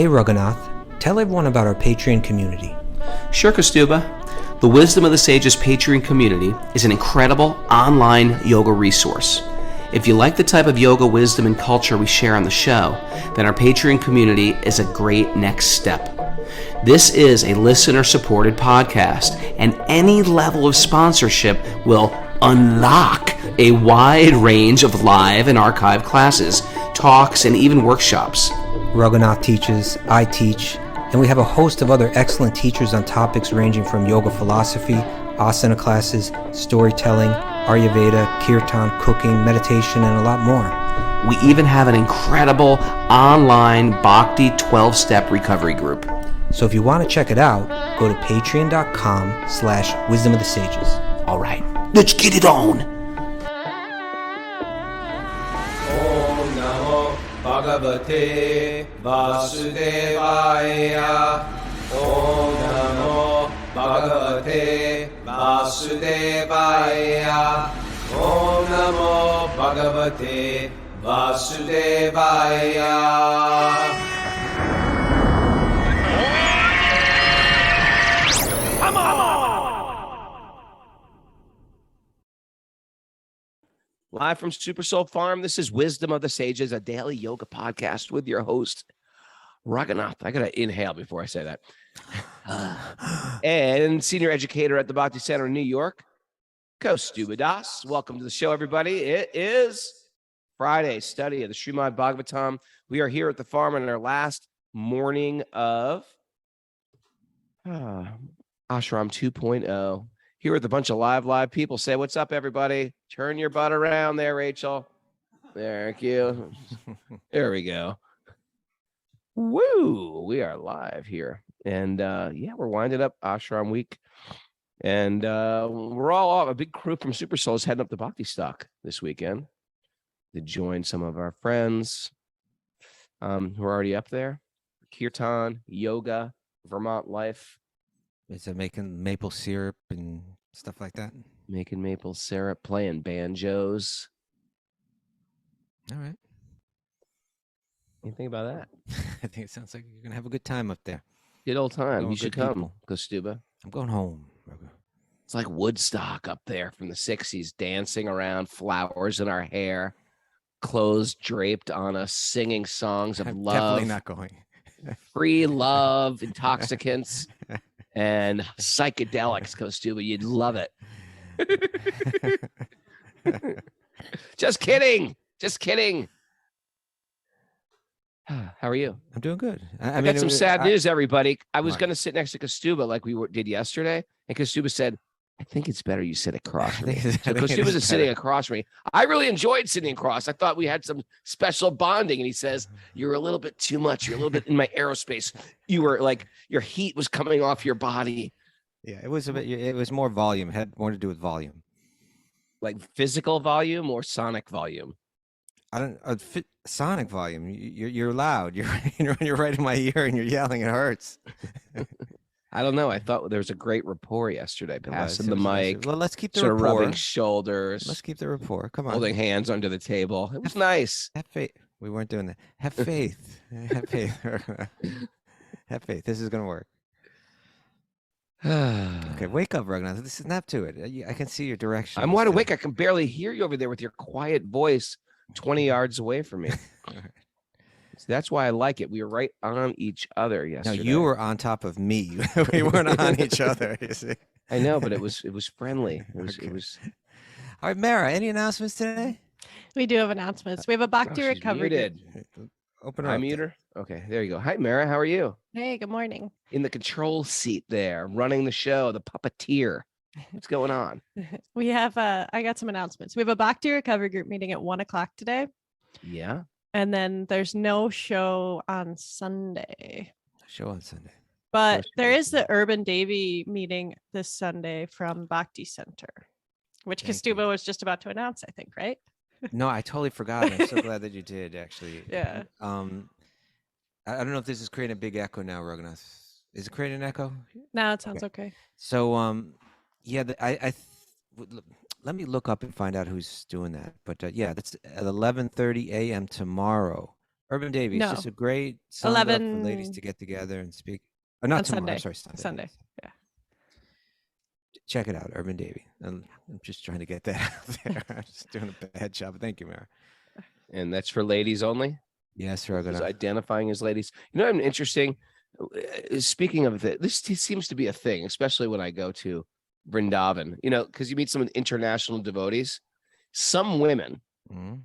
Hey Raghunath, tell everyone about our Patreon community. Sure, Kastuba. The Wisdom of the Sages Patreon community is an incredible online yoga resource. If you like the type of yoga wisdom and culture we share on the show, then our Patreon community is a great next step. This is a listener-supported podcast, and any level of sponsorship will unlock a wide range of live and archived classes, talks, and even workshops. Raghunath teaches, I teach, and we have a host of other excellent teachers on topics ranging from yoga philosophy, asana classes, storytelling, Ayurveda, kirtan, cooking, meditation, and a lot more. We even have an incredible online Bhakti 12-step recovery group. So if you want to check it out, go to patreon.com/wisdom of the sages. All right, let's get it on. Om Namo Bhagavate Vasudevaya. Om Namo Bhagavate Vasudevaya. Om Namo Bhagavate Vasudevaya. Live from Super Soul Farm, this is Wisdom of the Sages, a daily yoga podcast with your host, Raghunath. I got to inhale before I say that. And senior educator at the Bhakti Center in New York, Kastuba Das. Welcome to the show, everybody. It is Friday, study of the Srimad Bhagavatam. We are here at the farm in our last morning of Ashram 2.0. Here with a bunch of live people. Say what's up, everybody. Turn your butt around there, Rachel. Thank you. There we go. Woo! We are live here. And yeah, we're winding up Ashram week. And we're all off. A big crew from Super Soul is heading up to Bhakti Stock this weekend to join some of our friends who are already up there. Kirtan, yoga, Vermont life. Is it making maple syrup and stuff like that? Making maple syrup, playing banjos. All right. Anything about that? I think it sounds like you're going to have a good time up there. Good old time. Going You should good come, people. Kastuba. I'm going home. It's like Woodstock up there from the 60s, dancing around, flowers in our hair, clothes draped on us, singing songs of I'm love. definitely not going. Free love, intoxicants, and psychedelics, Kastuba. You'd love it. Just kidding. Just kidding. How are you? I'm doing good. I got some sad news, everybody. I was going to sit next to Kastuba like we did yesterday, and Kastuba said, I think it's better you sit across from me. So Kastuba's is sitting across from me. I really enjoyed sitting across. I thought we had some special bonding, and he says, you're a little bit too much. You're a little bit in my aerospace. You were like, your heat was coming off your body. Yeah, it was a bit. It was more volume. It had more to do with volume. Like physical volume or sonic volume? I don't. Sonic volume. You're loud. You're right in my ear, and you're yelling. It hurts. I don't know. I thought there was a great rapport yesterday. Passing the mic. Well, let's keep the sort rapport. of rubbing shoulders. Let's keep the rapport. Come on. Holding hands under the table. It was nice. Have faith. We weren't doing that. Have faith. Have faith. Have faith. This is gonna work. Okay, wake up, Raghunath. Snap to it. I can see your direction. I'm wide awake. I can barely hear you over there with your quiet voice 20 yards away from me. So that's why I like it. We were right on each other yesterday. No, you were on top of me. We weren't on each other. You see? I know, but it was friendly. It was. All right, Mara. Any announcements today? We do have announcements. We have a Bhakti recovery group. Open her I up. mute her. Okay, there you go. Hi, Mara. How are you? Hey, good morning. In the control seat there, running the show, the puppeteer. What's going on? We have I got some announcements. We have a Bhakti recovery group meeting at 1:00 today. Yeah. And then there's no show on Sunday. Show on Sunday. But there is the Urban Davy meeting this Sunday from Bhakti Center, which Kastuba was just about to announce, I think, right? No, I totally forgot. I'm so glad that you did, actually. Yeah. I don't know if this is creating a big echo now, Raghunath. Is it creating an echo? No, it sounds okay. So, yeah, let me look up and find out who's doing that. But yeah, that's at 11:30 a.m. tomorrow. Urban Davy. It's just No. a great summed up for ladies 11 to get together and speak. Not on tomorrow. Sunday. I'm sorry, Sunday. Sunday. Yeah. Check it out, Urban Davy. I'm just trying to get that out there. I'm just doing a bad job. Thank you, Mara. And that's for ladies only. Yes, Is Raghunath. identifying as ladies. You know, I'm interesting. Speaking of this seems to be a thing, especially when I go to Vrindavan. You know, because you meet some international devotees. Some women, Mhm.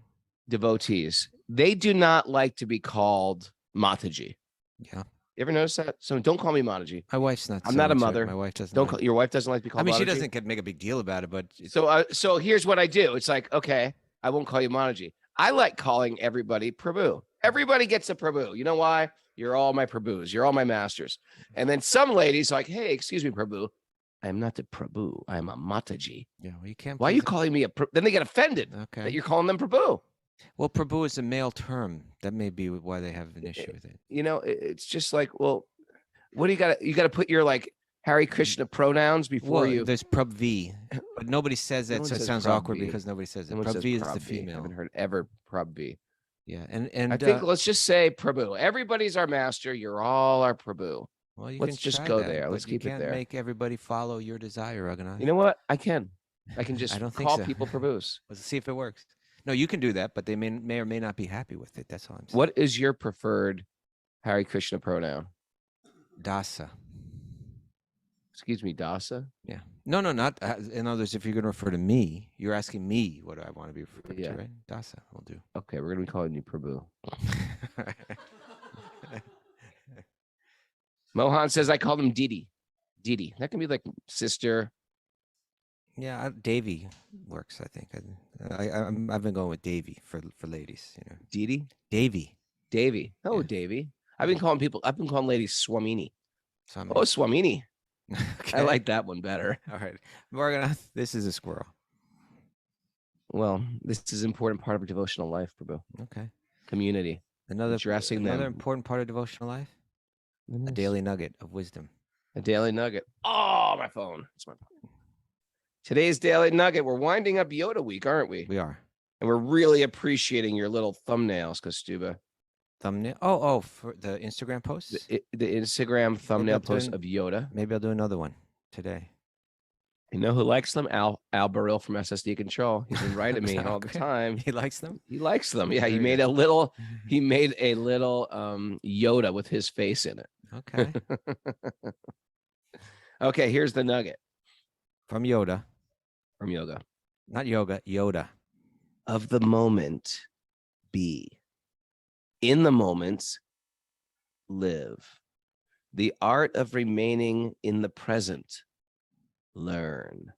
devotees, they do not like to be called Mataji. Yeah. You ever notice that? So don't call me Mataji. My wife's not. I'm so not a into it. mother. My wife doesn't. Don't like call, your wife doesn't like to be it. called. I mean, she Mataji? doesn't make a big deal about it, but it's, So here's what I do. It's like, okay, I won't call you Mataji. I like calling everybody Prabhu. Everybody gets a Prabhu. You know why? You're all my Prabhus. You're all my masters. And then some ladies like, hey, excuse me, Prabhu. I am not a Prabhu. I am a Mataji. yeah. Well, you can't. Why are you please- calling me a Prabhu? Then they get offended Okay. that you're calling them Prabhu. Well, Prabhu is a male term. That may be why they have an issue with it. You know, it's just like, well, what do you got? You got to put your like Hare Krishna pronouns before Well, you. there's Prabvi, but nobody says that, No one so it says sounds awkward Prabvi. because nobody says it. No one says Prabvi is the Prabhi. I female. haven't heard ever Prabhi. Yeah, and I think let's just say Prabhu. Everybody's our master. You're all our Prabhu. well, you let's can just try go that, there. but Let's you keep it can't there. Make everybody follow your desire, Raghunath. You know what? I can just I don't think call so. people Prabhus. Let's see if it works. No, you can do that, but they may or may not be happy with it. That's all I'm saying. What is your preferred Hare Krishna pronoun? Dasa? Excuse me, Dasa? Yeah. No, not. In other words, if you're going to refer to me, you're asking me what I want to be referred Yeah. to, right? Dasa will do. Okay, we're going to be calling you Prabhu. Mohan says I call them Didi. Didi. That can be like sister. Yeah, Davy works. I think. I've been going with Davy for ladies. You know, Didi? Davy. Davy. Oh, Yeah. Davy. I've been calling ladies Swamini. So I'm Oh, Swamini. okay. I like that one better. All right, Morganath. This is a squirrel. Well, this is an important part of a devotional life, Prabhu. Okay. Community. Another Addressing another them. important part of devotional life. A daily nugget of wisdom. A daily nugget. Oh, my phone. It's my phone. Today's daily nugget. We're winding up Yoda week, aren't we? We are. And we're really appreciating your little thumbnails, Kastuba. Thumbnail. Oh, for the Instagram posts. The Instagram thumbnail I'll do post an- of Yoda. Maybe I'll do another one today. You know who likes them? Al Baril from SSD Control. He's been writing me all the Okay. time. He likes them. He likes them. Yeah, he Very made good. a little. He made a little Yoda with his face in it. Okay. Okay, here's the nugget From Yoda, from yoga. not yoga. Yoda. Of the moment, be. In the moment, live. The art of remaining in the present, learn.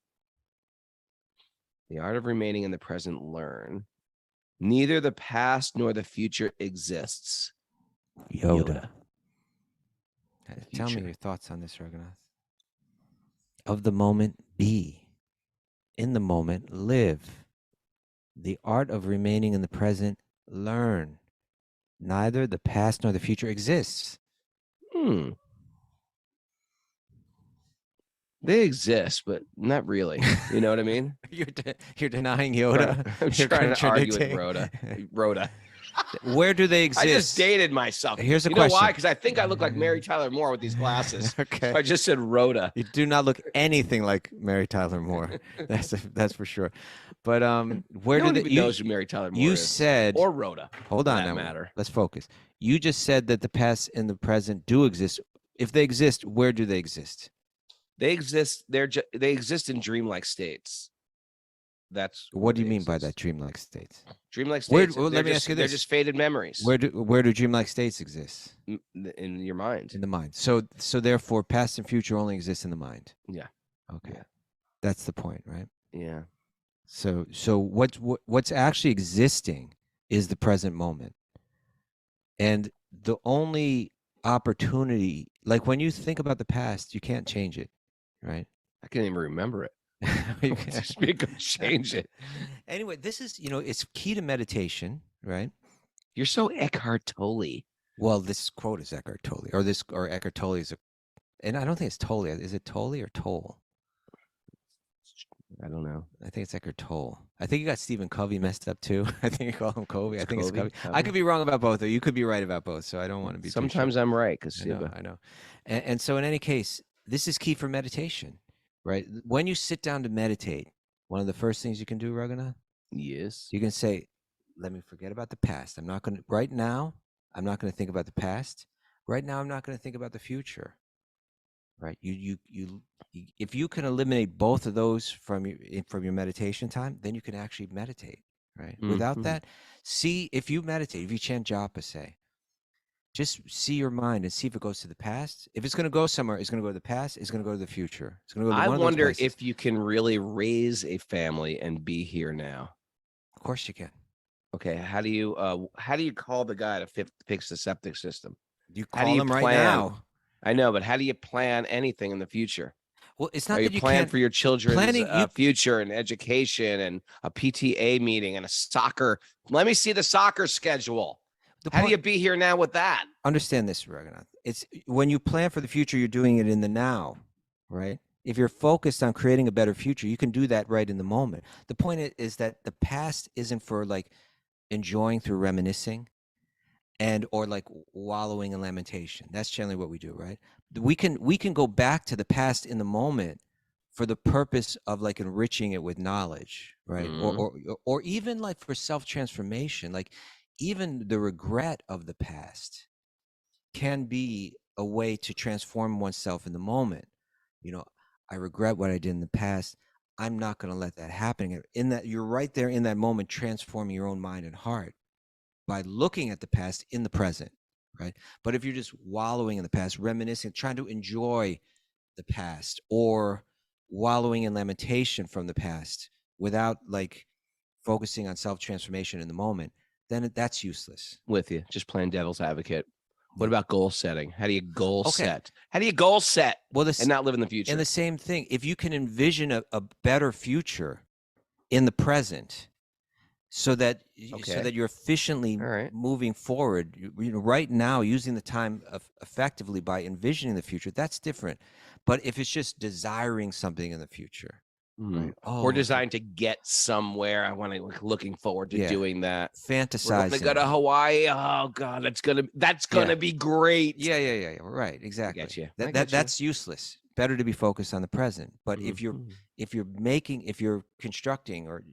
The art of remaining in the present, learn. Neither the past nor the future exists. Yoda. Tell me future. your thoughts on this, Raghunath. Of the moment, be. In the moment, live. The art of remaining in the present, learn. Neither the past nor the future exists. They exist, but not really. You know what I mean? You're denying Yoda. I'm You're trying to argue with contradicting. Rhoda. Where do they exist? I just dated myself. Here's a you know why? question. Because I think I look like Mary Tyler Moore with these glasses. Okay. So I just said Rhoda. You do not look anything like Mary Tyler Moore. That's for sure. But where no one do even you knows who Mary Tyler Moore you is. said Or Rhoda. hold for on that now. matter. Let's focus. You just said that the past and the present do exist. If they exist, where do they exist? They exist. They exist in dreamlike states. That's What do you they mean by exist. that dreamlike states? Dreamlike Where- states. well, let me just, ask you They're this. just faded memories. Where do dreamlike states exist? In your mind? In the mind. So therefore past and future only exist in the mind. Yeah. Okay. Yeah. That's the point, right? Yeah. So what's actually existing is the present moment. And the only opportunity, like when you think about the past, you can't change it, right? I can't even remember it. You Just be good, change it. Anyway, this is, it's key to meditation, right? You're so Eckhart Tolle. Well, this quote is Eckhart Tolle, or Eckhart Tolle is and I don't think it's Tolle. Is it Tolle or Toll? I don't know. I think it's Eckhart Tolle. I think you got Stephen Covey messed up too. I think you call him Covey. I think it's Covey. I could be wrong about both, or you could be right about both. So I don't want to be. Sometimes I'm right, because I know. And so in any case, this is key for meditation, right? When you sit down to meditate, one of the first things you can do, Raghunath, yes, you can say, "Let me forget about the past. I'm not going to right now. I'm not going to think about the past. Right now, I'm not going to think about the future." Right? If you can eliminate both of those from your meditation time, then you can actually meditate. Right? Without that, see if you meditate, if you chant japa, say, just see your mind and see if it goes to the past. If it's going to go somewhere, it's going to go to the past. It's going to go to the future. It's going to go to I one of those wonder places. if you can really raise a family and be here now. Of course you can. Okay, how do you call the guy to fix the septic system? You call him right now. I know, but how do you plan anything in the future? Well, it's not that you plan can't for your children's you future and education and a PTA meeting and a soccer. Let me see the soccer schedule. How do you be here now with that? Understand this, Raghunath. It's when you plan for the future, you're doing it in the now, right? If you're focused on creating a better future, you can do that right in the moment. The point is that the past isn't for like enjoying through reminiscing or like wallowing in lamentation. That's generally what we do, right? We can go back to the past in the moment for the purpose of like enriching it with knowledge, right? Or even like for self-transformation, like even the regret of the past can be a way to transform oneself in the moment. You know, I regret what I did in the past. I'm not going to let that happen. In that, you're right there in that moment, transforming your own mind and heart by looking at the past in the present, right? But if you're just wallowing in the past, reminiscing, trying to enjoy the past, or wallowing in lamentation from the past without like focusing on self-transformation in the moment, then that's useless. With you, just playing devil's advocate. What about goal setting? How do you goal set? How do you goal set and not live in the future? And the same thing, if you can envision a better future in the present, so that you're efficiently moving forward, right now, using the time effectively by envisioning the future, that's different. But if it's just desiring something in the future, right? Or designed to get somewhere, I want to looking forward to doing that. Fantasizing. We're gonna go to Hawaii. Oh God, that's gonna be great. Yeah. Right. Exactly. I get you. That's useless. Better to be focused on the present. But if you're constructing or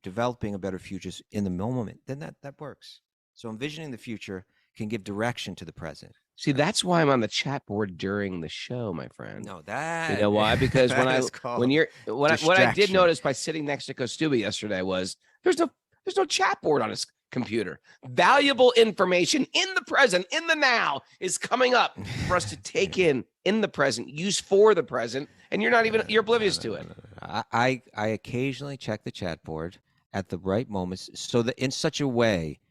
developing a better future in the moment, then that works. So envisioning the future can give direction to the present. See, that's why I'm on the chat board during the show, my friend. No, that you know why? Because what I did notice by sitting next to Kostuba yesterday was there's no chat board on his computer. Valuable information in the present, in the now, is coming up for us to take in the present, use for the present, and you're oblivious to it. I occasionally check the chat board at the right moments, so that in such a way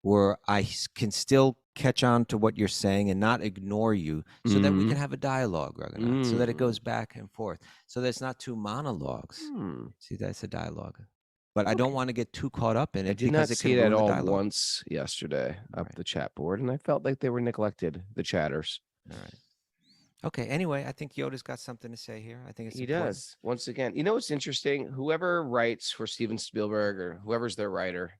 where I can still catch on to what you're saying and not ignore you, so that we can have a dialogue, Raghunath, so that it goes back and forth, so that it's not two monologues. See, that's a dialogue. But I don't want to get too caught up in it. I did not see that all once yesterday up the chat board, and I felt like they were neglected, the chatters. All right. Okay. Anyway, I think Yoda's got something to say here. I think it's he important. Does. Once again, you know what's interesting? Whoever writes for Steven Spielberg or whoever's their writer,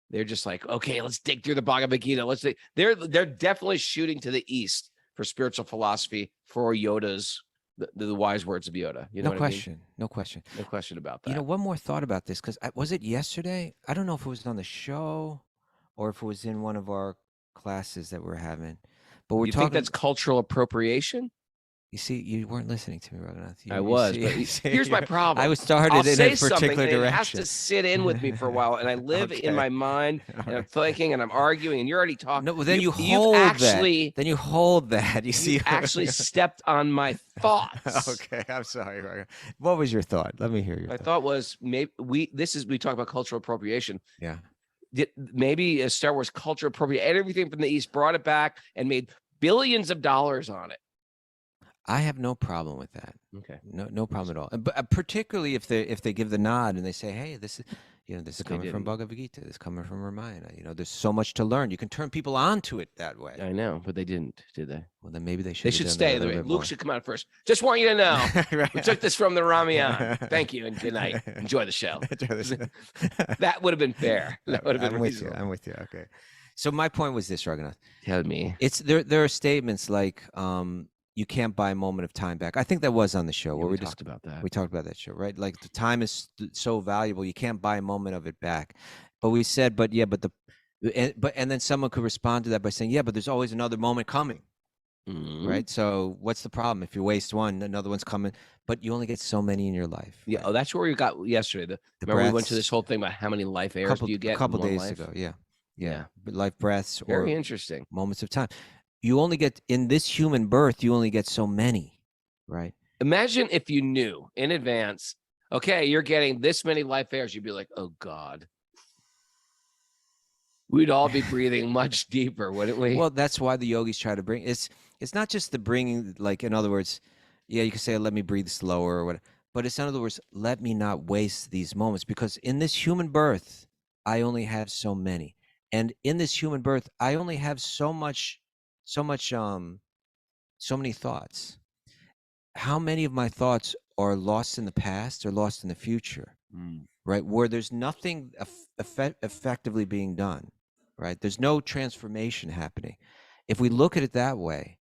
they're just like, okay, let's dig through the Bhagavad Gita. Let's dig. They're definitely shooting to the east for spiritual philosophy, for Yoda's the wise words of Yoda. You know no question. No question. No question about that. One more thought about this, because was it yesterday? I don't know if it was on the show or if it was in one of our classes that we're having. But we're you talking. Think that's cultural appropriation? You see, you weren't listening to me, Raghunath. I was. But here's my problem. I was started in a particular direction. It has to sit in with me for a while, and I live in my mind, and I'm thinking, and I'm arguing, and you're already talking. No, well, then you hold that. Then you hold that. You see, actually stepped on my thoughts. Okay, I'm sorry, Raghunath. What was your thought? Let me hear your. My thought was maybe we talk about cultural appropriation. Yeah. Maybe Star Wars cultural appropriated everything from the East, brought it back, and made billions of dollars on it. I have no problem with that. Okay. No problem at all. But particularly if they give the nod and they say, hey, this is, This is But they coming from didn't. Bhagavad Gita. This is coming from Ramayana. There's so much to learn. You can turn people onto it that way. I know, but they didn't, did they? Well, then maybe they should. They have should done stay. that a little bit Luke more. should come out first. Just want you to know. Right. We took this from the Ramayana. Thank you and good night. Enjoy the show. That would have been fair. That would have been I'm with you. reasonable. I'm with you. Okay. So my point was this, Raghunath. Tell me. It's there are statements like you can't buy a moment of time back. I think that was on the show Yeah, where we we talked about that. We talked about that show, right? Like the time is so valuable, you can't buy a moment of it back. But we said, but then someone could respond to that by saying, yeah, but there's always another moment coming, Mhm. right? So what's the problem? If you waste one, another one's coming, but you only get so many in your life. Yeah. right? Oh, that's where we got yesterday. The Remember we went to breaths, this whole thing about how many life airs do you get a couple in one days life? ago. Yeah. Yeah. But life breaths or Very interesting. moments of time. You only get in this human birth, you only get so many, right? Imagine if you knew in advance, okay, you're getting this many life airs. You'd be like, oh God. We'd all be breathing much deeper, wouldn't we? Well, that's why the yogis try to bring it's not just the bringing, like, in other words, yeah, you can say, let me breathe slower or whatever, but it's in other words, let me not waste these moments, because in this human birth, I only have so many. And in this human birth, I only have so many thoughts. How many of my thoughts are lost in the past or lost in the future, right? Where there's nothing effectively being done, right? There's no transformation happening. If we look at it that way,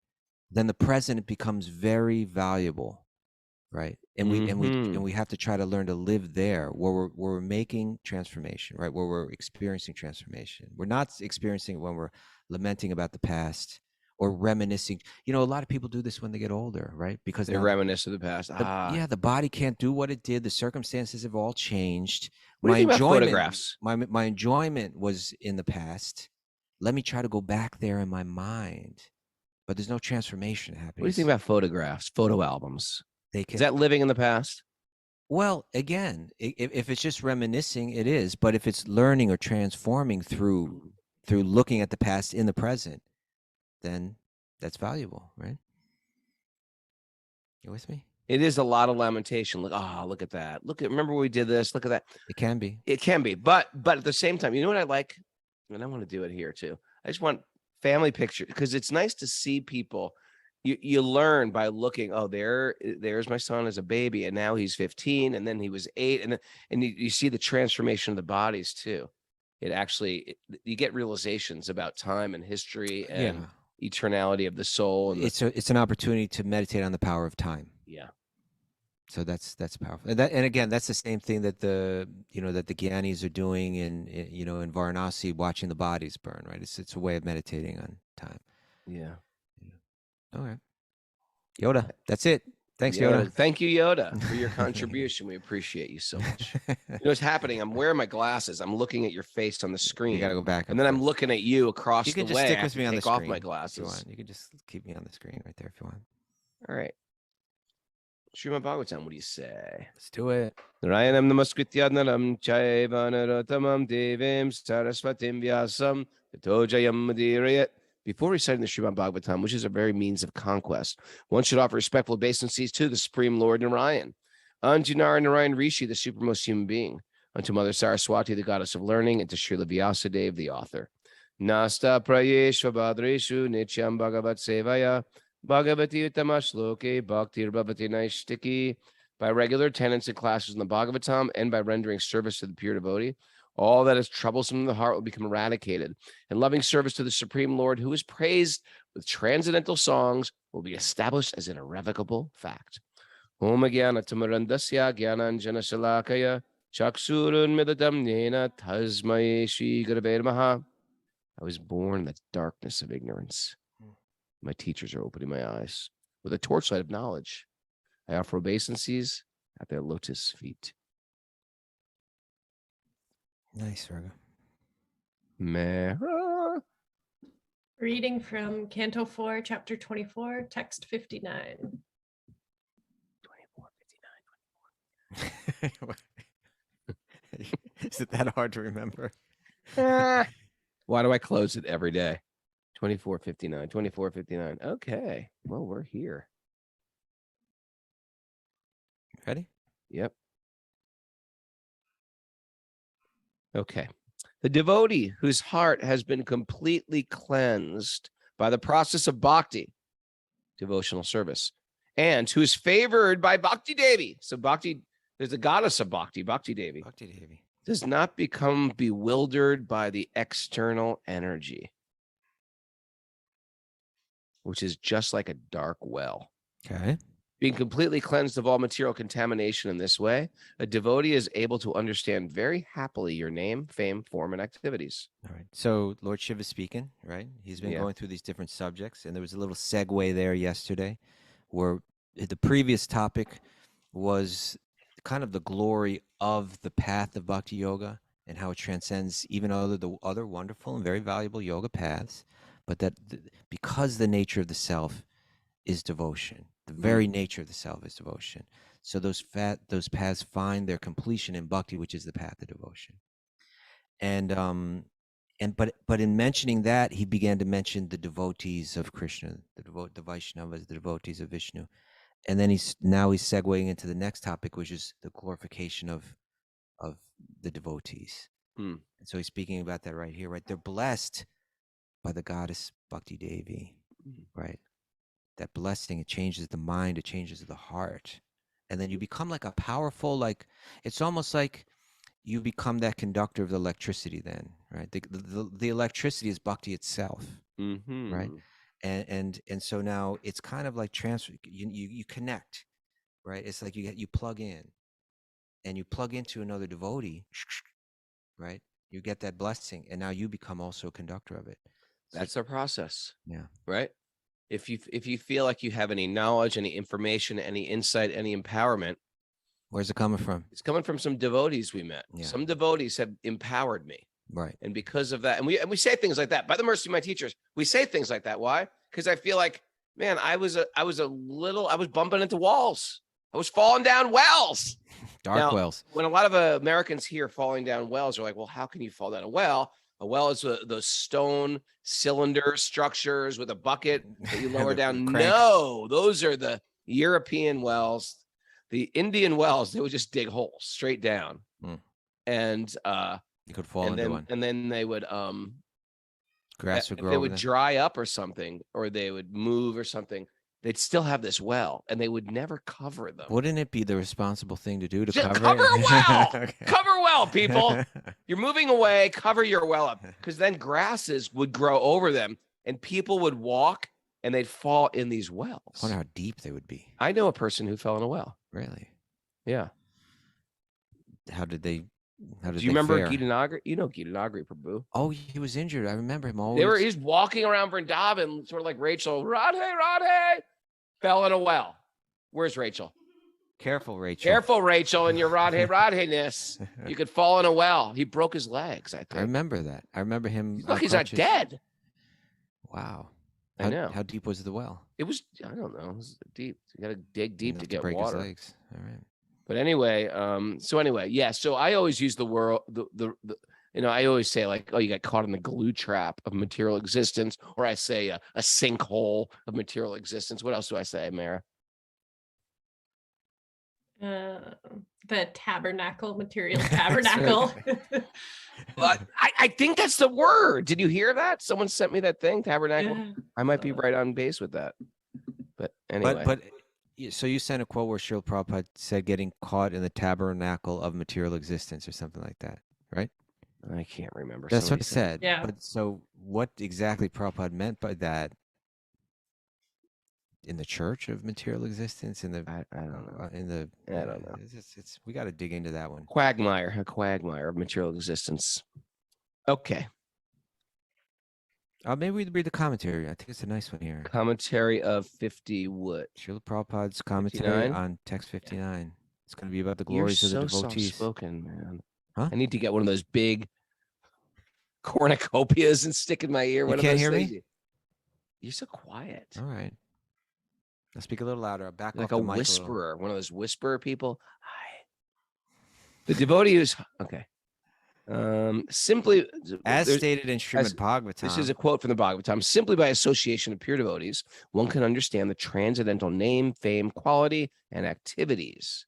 then the present becomes very valuable, right? And we have to try to learn to live there where we're making transformation, right? Where we're experiencing transformation. We're not experiencing it when we're lamenting about the past or reminiscing. A lot of people do this when they get older, right? Because They now reminisce of the past. the body can't do what it did. The circumstances have all changed. What do you think about photographs? My enjoyment was in the past. Let me try to go back there in my mind, but there's no transformation happening. What do you think about photographs, photo albums? They can, Is that living in the past? well, again, if it's just reminiscing, it is. But if it's learning or transforming through looking at the past in the present, then that's valuable, right? You with me? It is a lot of lamentation. Like, look at that. Remember we did this. Look at that. It can be. It can be, but at the same time, you know what I like? And I want to do it here too. I just want family pictures because it's nice to see people. You learn by looking, there's my son as a baby, and now he's 15, and then he was 8, and you see the transformation of the bodies too. You get realizations about time and history and eternality of the soul. And it's an opportunity to meditate on the power of time. Yeah. So that's powerful. And again, that's the same thing that the Gyanis are doing in Varanasi, watching the bodies burn, right? It's a way of meditating on time. Yeah. All right. Yoda, that's it. Thanks, Yoda. Thank you, Yoda, for your contribution. We appreciate you so much. You know what's happening? I'm wearing my glasses. I'm looking at your face on the screen. You got to go back. And then I'm looking at you across the way. You can just stick with me on the screen. Take off my glasses. If you want. You can just keep me on the screen right there if you want. All right. Srimad Bhagavatam, what do you say? Let's do it. Narayanam namaskritya naram chaiva narottamam devim saraswatim vyasam tato jayam mudirayat. Before reciting the Srimad Bhagavatam, which is a very means of conquest, one should offer respectful obeisances to the Supreme Lord Narayan, unto Narayan Rishi, the supremmost human being, unto Mother Saraswati, the goddess of learning, and to Srila Vyasadeva, the author. Nasta prayeshva badreshu nityam bhagavat sevaya bhagavati utamashloke bhaktir bhavati naishtiki. By regular attendance at classes in the Bhagavatam and by rendering service to the pure devotee, all that is troublesome in the heart will become eradicated, and loving service to the Supreme Lord, who is praised with transcendental songs, will be established as an irrevocable fact. Om Gyana Tamarandasya Gyananjana Shalakaya Chaksurun Midatam Nena Tasmai Shri Gurave Namaha. I was born in the darkness of ignorance. My teachers are opening my eyes with a torchlight of knowledge. I offer obeisances at their lotus feet. Nice, Raga. Mera. Reading from Canto 4, Chapter 24, Text 59. 24, 59. Is it that hard to remember? Why do I close it every day? 24:59, 24:59. Okay. Well, we're here. Ready? Yep. Okay. The devotee whose heart has been completely cleansed by the process of bhakti, devotional service, and who is favored by Bhakti Devi. So Bhakti, there's a goddess of Bhakti, Bhakti Devi, Bhakti Devi. does not become bewildered by the external energy, which is just like a dark well. Okay. Being completely cleansed of all material contamination in this way, a devotee is able to understand very happily your name, fame, form, and activities. All right. So Lord Shiva speaking, right? He's been Yeah. going through these different subjects, and there was a little segue there yesterday where the previous topic was kind of the glory of the path of bhakti yoga and how it transcends even the other wonderful and very valuable yoga paths, but that because the nature of the self is devotion, the very nature of the self is devotion. So those paths find their completion in bhakti, which is the path of devotion. But in mentioning that, he began to mention the devotees of Krishna, the Vaishnavas, the devotees of Vishnu. And then he's segueing into the next topic, which is the glorification of the devotees. And so he's speaking about that right here, right? They're blessed by the goddess Bhakti Devi, right? That blessing, it changes the mind, it changes the heart. And then you become like a powerful, like, it's almost like you become that conductor of the electricity then, right? The electricity is bhakti itself, right? And so now it's kind of like transfer. You connect, right? It's like you plug in, and you plug into another devotee, right? You get that blessing, and now you become also a conductor of it. So That's a process. Yeah. Right. If you feel like you have any knowledge, any information, any insight, any empowerment, where's it coming from? it's coming from some devotees we met. Yeah. Some devotees have empowered me. Right. And because of that, and we say things like that. By the mercy of my teachers, we say things like that. Why? Because I feel like, man, I was bumping into walls. I was falling down wells. Dark wells. When a lot of Americans hear falling down wells, are like, well, how can you fall down a well? A well is those stone cylinder structures with a bucket that you lower down. No, those are the European wells. The Indian wells, they would just dig holes straight down. And you could fall into one. And then they would grass would grow. They would dry up or something, or they would move or something. They'd still have this well, and they would never cover them. Wouldn't it be the responsible thing to do to Just cover a well? Okay. Cover well, people. You're moving away, cover your well up, because then grasses would grow over them, and people would walk, and they'd fall in these wells. I wonder how deep they would be. I know a person who fell in a well. Really? Yeah. How did they? How did Do you remember Gita Nagri? You know Gita Nagri, Prabhu. Oh, he was injured. I remember him always. He's walking around Vrindavan, sort of like Rachel. Radhe, fell in a well. Where's Rachel? Careful, Rachel. Careful, Rachel, in your Radhe-ness. You could fall in a well. He broke his legs, I think. I remember that. I remember him. Look, he's not dead. Wow. I know. How deep was the well? It was, I don't know. It was deep. You got to dig deep to get break water. his legs. All right. But anyway, yeah. So I always use the word, I always say like, oh, you got caught in the glue trap of material existence, or I say a sinkhole of material existence. What else do I say, Mara? The tabernacle, material tabernacle. I think that's the word. Did you hear that? Someone sent me that thing, tabernacle. Yeah. I might be right on base with that. But anyway. But so you sent a quote where Srila Prabhupada said getting caught in the tabernacle of material existence or something like that, right? I can't remember. That's what Somebody it said. Yeah. But so what exactly Prabhupada meant by that? In the church of material existence, in the I don't know. I don't know. It's we got to dig into that one. A quagmire of material existence. Okay. Maybe we read the commentary. I think it's a nice one here. Commentary of 50 what? Srila Prabhupada's commentary 59? on text 59. It's going to be about the You're glories of so the devotees. soft-spoken, man. Huh? I need to get one of those big cornucopias and stick in my ear. You can't hear me? You're so quiet. All right. I'll speak a little louder. I'll back Like off a the mic whisperer, one of those whisperer people. Hi. The devotee who's okay. Simply, as there's- stated in Srimad Bhagavatam. This is a quote from the Bhagavatam. Simply by association of pure devotees, one can understand the transcendental name, fame, quality, and activities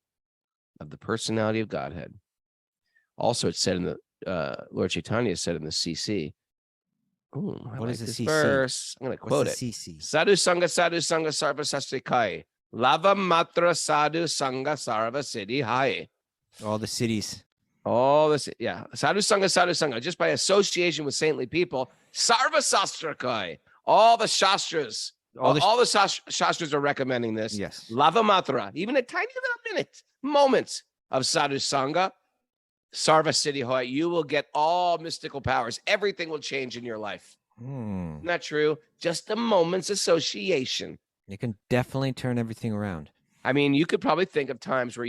of the personality of Godhead. Also, it's said in the Lord Chaitanya said in the CC. Oh, I What like is the this CC? verse. I'm going to quote What's it. the CC? Sadhu Sangha Sarva Sastri Kai. Lava Matra Sadhu Sangha Sarva Siddhi Hai. All the cities. All this, yeah. Sadhu Sangha, just by association with saintly people. Sarva Sastra Kai. All the Shastras. All the Shastras are recommending this. Yes. Lava Matra. Even a tiny little moments of Sadhu Sangha. Sarva Siddhi Hai. You will get all mystical powers. Everything will change in your life. Isn't that true? Just a moment's association. It can definitely turn everything around. I mean, you could probably think of times where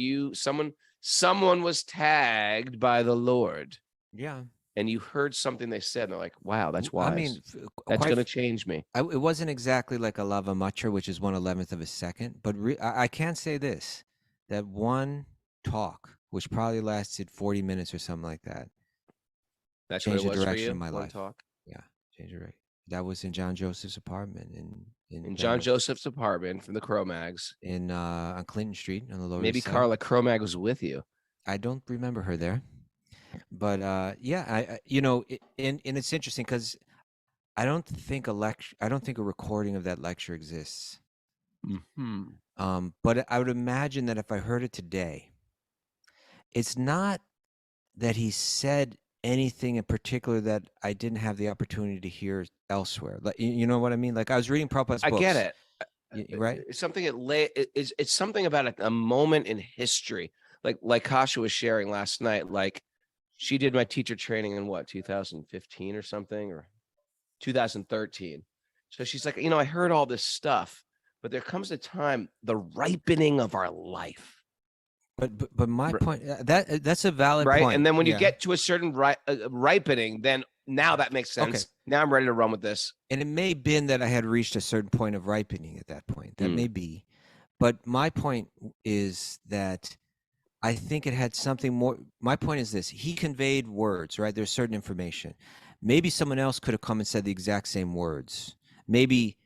someone was tagged by the Lord. Yeah. And you heard something they said, and they're like, wow, that's wise. I mean, that's going to change me. It wasn't exactly like a lava matra, which is 1/11 of a second, but I can say this, that one talk, which probably lasted 40 minutes or something like that, That's changed what it the was direction for you, of my one life. talk? Yeah, changed it right. That was in John Joseph's apartment in John Joseph's apartment from the Cro-Mags on Clinton Street on the Lower Maybe East Side. Carla Cro-Mag was with you. I don't remember her there, but yeah, and it's interesting because I don't think a recording of that lecture exists. Mm-hmm. But I would imagine that if I heard it today, it's not that he said anything in particular that I didn't have the opportunity to hear elsewhere. Like, you know what I mean? Like I was reading Prabhupada's books. I get it. Right? It's something it's something about a moment in history. Like Kasha was sharing last night. Like she did my teacher training in 2015 or something, or 2013. So she's like, I heard all this stuff, but there comes a time, the ripening of our life. But my point, that's a valid right? point. And then when you get to a certain ripening, then now that makes sense. Okay. Now I'm ready to run with this. And it may have been that I had reached a certain point of ripening at that point. That may be. But my point is that I think it had something more. My point is this. He conveyed words, right? There's certain information. Maybe someone else could have come and said the exact same words. Maybe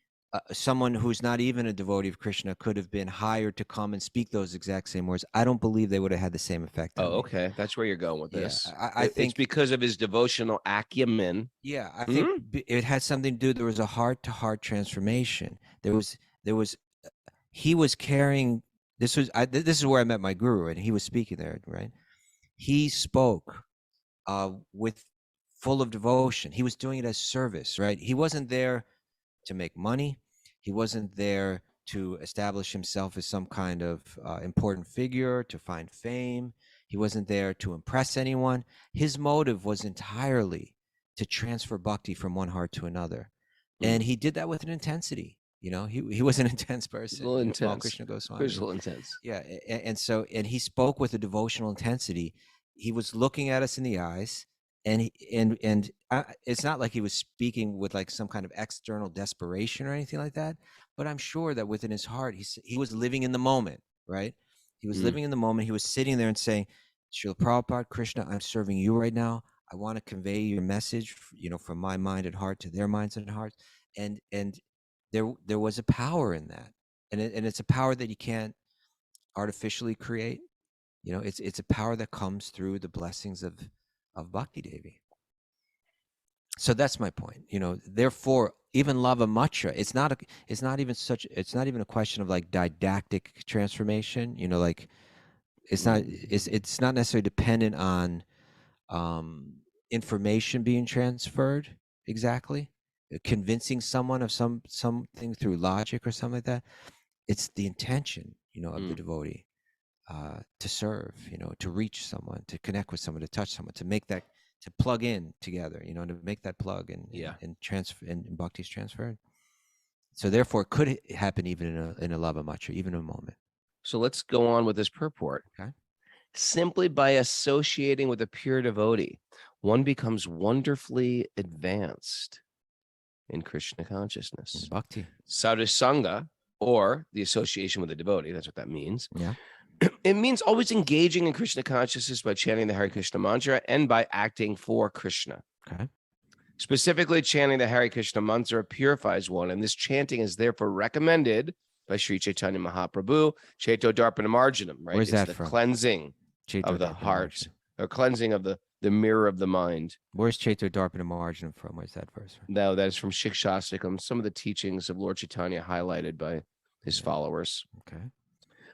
someone who's not even a devotee of Krishna could have been hired to come and speak those exact same words. I don't believe they would have had the same effect. Oh, okay. That's where you're going with this. I think it's because of his devotional acumen. Yeah, I think it had something to do. There was a heart-to-heart transformation. He was carrying. This is where I met my guru, and he was speaking there. Right, he spoke with full of devotion. He was doing it as service. Right, he wasn't there to make money. He wasn't there to establish himself as some kind of important figure, to find fame. He wasn't there to impress anyone. His motive was entirely to transfer bhakti from one heart to another. And he did that with an intensity. He was an intense person. A little intense. Krishna Goswami. A little intense. Yeah. And he spoke with a devotional intensity. He was looking at us in the eyes. And it's not like he was speaking with like some kind of external desperation or anything like that. But I'm sure that within his heart, he was living in the moment, right? He was living in the moment. He was sitting there and saying, Srila Prabhupada, Krishna, I'm serving you right now. I want to convey your message, from my mind and heart to their minds and hearts. And there was a power in that. And it's a power that you can't artificially create. It's a power that comes through the blessings of Bhakti Devi. So that's my point. Therefore, even Lava Matra, it's not even a question of like didactic transformation. It's not necessarily dependent on information being transferred exactly, convincing someone of something through logic or something like that. It's the intention, of the devotee. To serve, to reach someone, to connect with someone, to touch someone, to plug in together, to make that plug and transfer and bhakti is transferred. So therefore, it could happen even in a lava matra, even in a moment. So let's go on with this purport. Okay. Simply by associating with a pure devotee, one becomes wonderfully advanced in Krishna consciousness. Bhakti. Sadhu Sangha, or the association with a devotee, that's what that means. Yeah. It means always engaging in Krishna consciousness by chanting the Hare Krishna mantra and by acting for Krishna. Okay. Specifically, chanting the Hare Krishna mantra purifies one, and this chanting is therefore recommended by Sri Chaitanya Mahaprabhu, Chaito Darpana Marjanam, right? Where's that the from? Cleansing Chaito of the Darpana heart, Marjanam. or cleansing of the the mirror of the mind. Where's Chaitanya Dharpana Marginum from? Where's that verse from? No, that is from Shikshastikam, some of the teachings of Lord Chaitanya highlighted by his followers. Okay.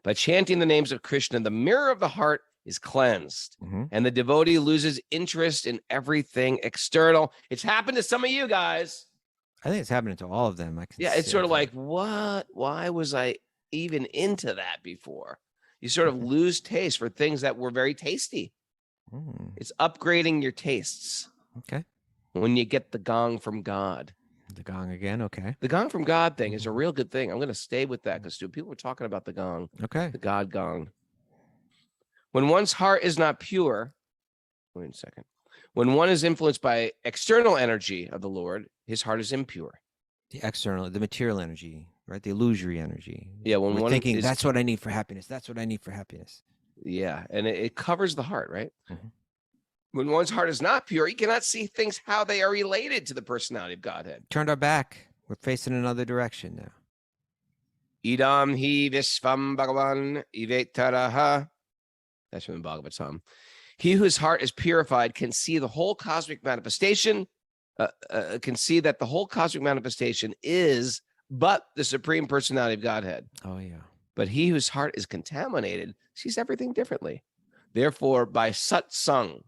By chanting the names of Krishna, the mirror of the heart is cleansed, Mhm. and the devotee loses interest in everything external. It's happened to some of you guys. I think it's happening to all of them. I can Yeah, it's see sort it. of like, what? Why was I even into that before? You sort of lose taste for things that were very tasty. Mm, It's upgrading your tastes okay. when you get the gong from God. The gong again. Okay. The gong from God thing is a real good thing. I'm going to stay with that because people were talking about the gong, Okay. the God gong. When one's heart is not pure, wait a second. When one is influenced by external energy of the Lord, his heart is impure. The external, the material energy, right? The illusory energy. Yeah, when We're one thinking is, that's what I need for happiness. That's what I need for happiness. yeah, and it covers the heart, right? Mhm. When one's heart is not pure, he cannot see things how they are related to the personality of Godhead. Turned our back. We're facing another direction now. Idam hi visvam bhagavan ivetaraha. That's from the Bhagavatam. He whose heart is purified can see the whole cosmic manifestation, can see that the whole cosmic manifestation is but the supreme personality of Godhead. Oh, yeah. But he whose heart is contaminated sees everything differently. Therefore, by satsang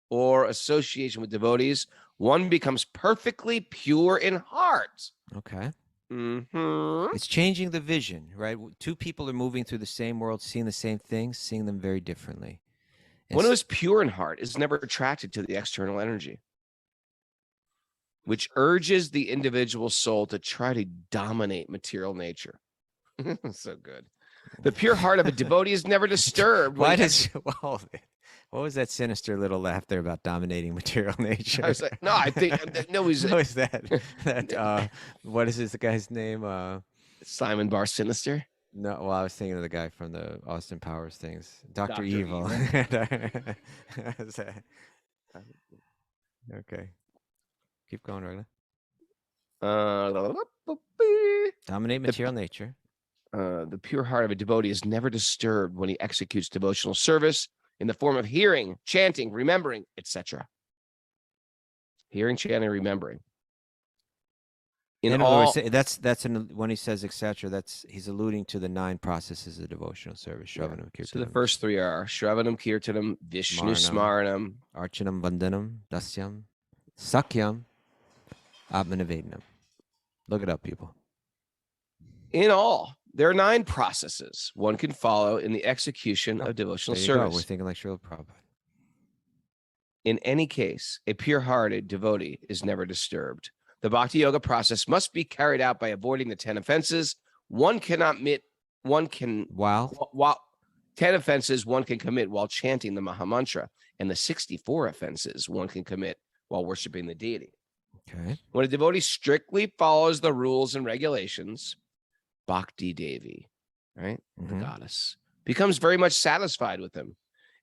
or association with devotees, one becomes perfectly pure in heart. Okay. Mhm. It's changing the vision, right? Two people are moving through the same world, seeing the same things, seeing them very differently. One who is pure in heart is never attracted to the external energy, which urges the individual soul to try to dominate material nature. So good. The pure heart of a devotee is never disturbed. Why does well, what was that sinister little laugh there about dominating material nature? I was like, no, I think no, he's What was that? That what is this guy's name? Simon Bar Sinister. No, well, I was thinking of the guy from the Austin Powers things, Dr. Dr. Evil. Evil. Okay, keep going, Ragnar. Uh, Dominate material nature. the pure heart of a devotee is never disturbed when he executes devotional service in the form of hearing, chanting, remembering, etc. Hearing, chanting, remembering. In other words, that's when he says etc. That's he's alluding to the 9 processes of devotional service. Shravanam, Kirtanam. So the first 3 are Shravanam, Kirtanam, Vishnu Smaranam, Archanam, Vandanam, Dasyam, Sakyam, Atmanavedanam. Look it up, people. In all, there are 9 processes one can follow in the execution of devotional There you go. service. We're thinking like Srila Prabhupada. In any case, a pure-hearted devotee is never disturbed. The bhakti yoga process must be carried out by avoiding the 10 offenses. While 10 offenses one can commit while chanting the Mahamantra, and the 64 offenses one can commit while worshiping the deity. Okay. When a devotee strictly follows the rules and regulations, Bhakti Devi, right, the Mhm. goddess, becomes very much satisfied with him.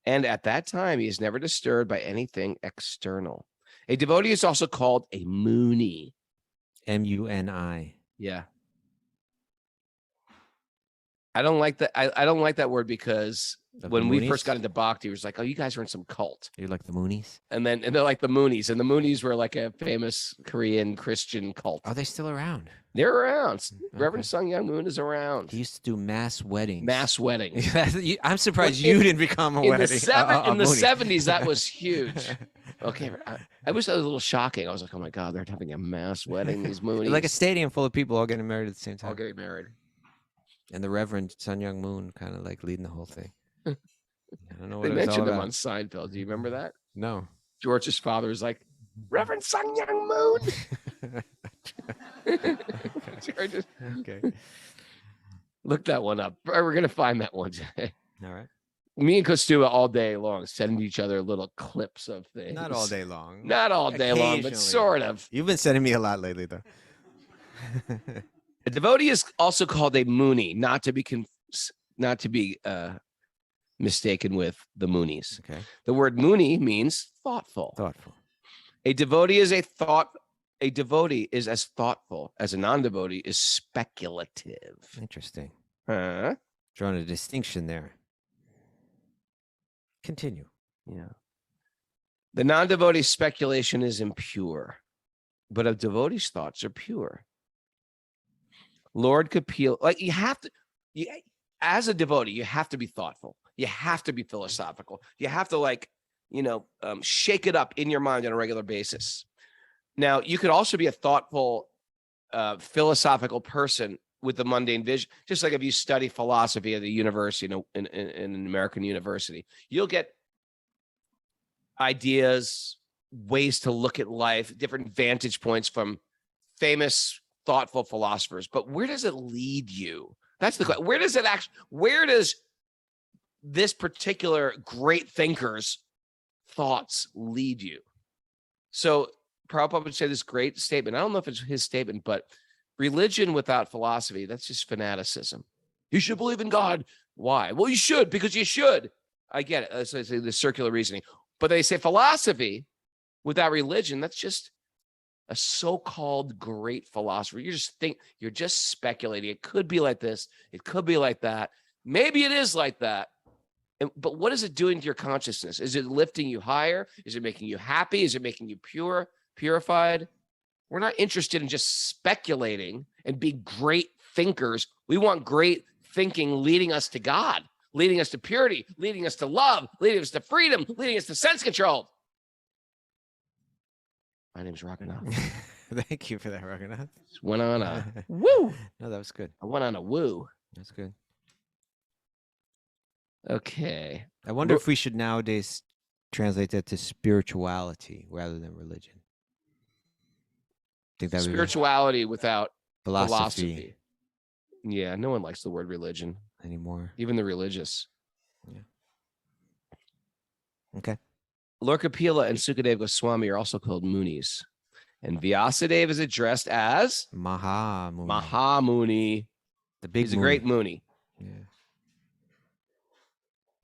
And at that time, he is never disturbed by anything external. A devotee is also called a Muni. Muni. Yeah. I don't like that. I don't like that word because Of when the we Moonies? first got into Bhakti, it was like, oh, you guys are in some cult. You like the Moonies? And they're like the Moonies. And the Moonies were like a famous Korean Christian cult. Are they still around? They're around. Okay. Reverend Sung Young Moon is around. He used to do mass weddings. Mass weddings. I'm surprised Well, you didn't become a In wedding. the, in the Mooney. 70s, that was huge. Okay. I wish that was a little shocking. I was like, oh my God, they're having a mass wedding, these Moonies. Like a stadium full of people all getting married at the same time. all getting married. And the Reverend Sun Young Moon kind of like leading the whole thing. I don't know what They it was all mentioned him about. on Seinfeld. Do you remember that? No. George's father was like, Reverend Sung Young Moon. George just Okay. look that one up. We're going to find that one today. All right. Me and Kostuba all day long sending each other little clips of things. Not all day long. Not all day long, but Occasionally. sort of. You've been sending me a lot lately, though. A devotee is also called a Muni, not to be mistaken with the Moonies. Okay. The word Muni means thoughtful. Thoughtful. A devotee is as thoughtful as a non-devotee is speculative. Interesting. Huh? Drawing a distinction there. Continue. Yeah. The non-devotee's speculation is impure, but a devotee's thoughts are pure. Lord Kapil, like you have to, as a devotee, you have to be thoughtful. You have to be philosophical. You have to shake it up in your mind on a regular basis. Now, you could also be a thoughtful, philosophical person with the mundane vision. Just like if you study philosophy at a university, in an American university, you'll get ideas, ways to look at life, different vantage points from famous, thoughtful philosophers. But where does it lead you? That's the question. Where does this particular great thinker's thoughts lead you? So Prabhupada would say this great statement. I don't know if it's his statement, but religion without philosophy, that's just fanaticism. You should believe in God. Why? Well, you should, because you should. I get it. That's the circular reasoning. But they say philosophy without religion, that's just a so-called great philosopher. You're just speculating. It could be like this. It could be like that. Maybe it is like that. But what is it doing to your consciousness? Is it lifting you higher? Is it making you happy? Is it making you purified? We're not interested in just speculating and be great thinkers. We want great thinking leading us to God, leading us to purity, leading us to love, leading us to freedom, leading us to sense control. My name's Raghunath. Thank you for that, Raghunath. Just went on a woo. No, that was good. I went on a woo. That's good. Okay. I wonder if we should nowadays translate that to spirituality rather than religion. Think that spirituality without philosophy Yeah, no one likes the word religion anymore. Even the religious. Yeah. Okay. Lord Kapila and Sukadeva Goswami are also called Munis. And Vyasadeva is addressed as Mahamuni. Mahamuni. He's a great Muni. Yeah.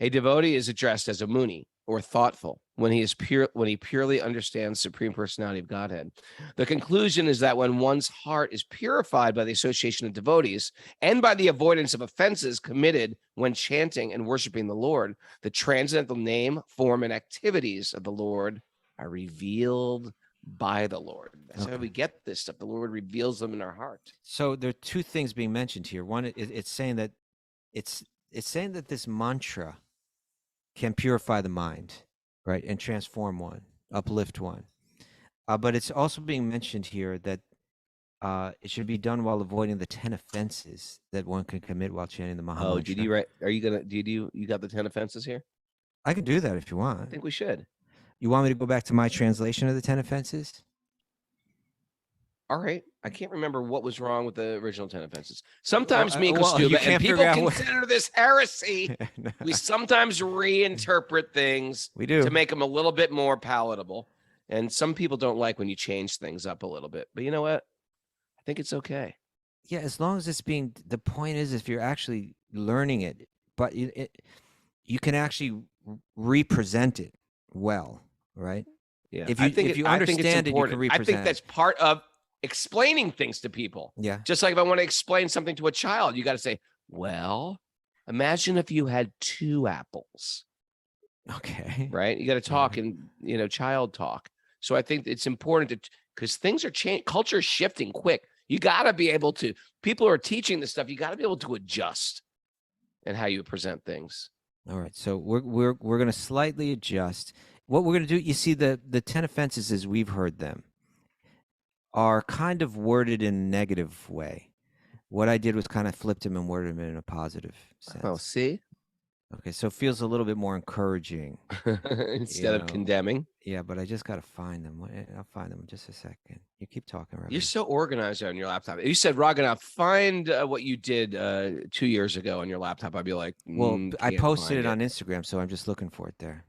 A devotee is addressed as a Muni, or thoughtful, when he purely understands Supreme Personality of Godhead. The conclusion is that when one's heart is purified by the association of devotees and by the avoidance of offenses committed when chanting and worshiping the Lord, the transcendental name, form, and activities of the Lord are revealed by the Lord. That's how we get this stuff. The Lord reveals them in our heart. So there are two things being mentioned here. One, it's saying that this mantra can purify the mind, right, and transform one, uplift one. But it's also being mentioned here that it should be done while avoiding the 10 offenses that one can commit while chanting the Maha Mantra. Oh, did you write? Are you gonna? You got the 10 offenses here? I can do that if you want. I think we should. You want me to go back to my translation of the 10 offenses? All right. I can't remember what was wrong with the original 10 offenses. Sometimes me and Kostuba, and people consider this heresy. No. We sometimes reinterpret things to make them a little bit more palatable. And some people don't like when you change things up a little bit. But you know what? I think it's okay. Yeah, as long as it's being, the point is if you're actually learning it, but you can actually represent it well, right? Yeah. If you understand it, you can represent it. I think that's part of explaining things to people. Yeah. Just like if I want to explain something to a child, you got to say, well, imagine if you had 2 apples. Okay. Right? You got to talk in, child talk. So I think it's important because things are changing, culture is shifting quick. You got to be able to, people who are teaching this stuff, you got to be able to adjust in how you present things. All right. So we're going to slightly adjust. What we're going to do, you see the 10 offenses as we've heard them are kind of worded in a negative way. What I did was kind of flipped them and worded them in a positive sense. Oh, see? Okay, so it feels a little bit more encouraging. Instead of condemning. Yeah, but I just got to find them. I'll find them in just a second. You keep talking, Raghunath. You're so organized on your laptop. You said, Raghunath, find what you did 2 years ago on your laptop. I'd be like, well, I posted it on Instagram, so I'm just looking for it there.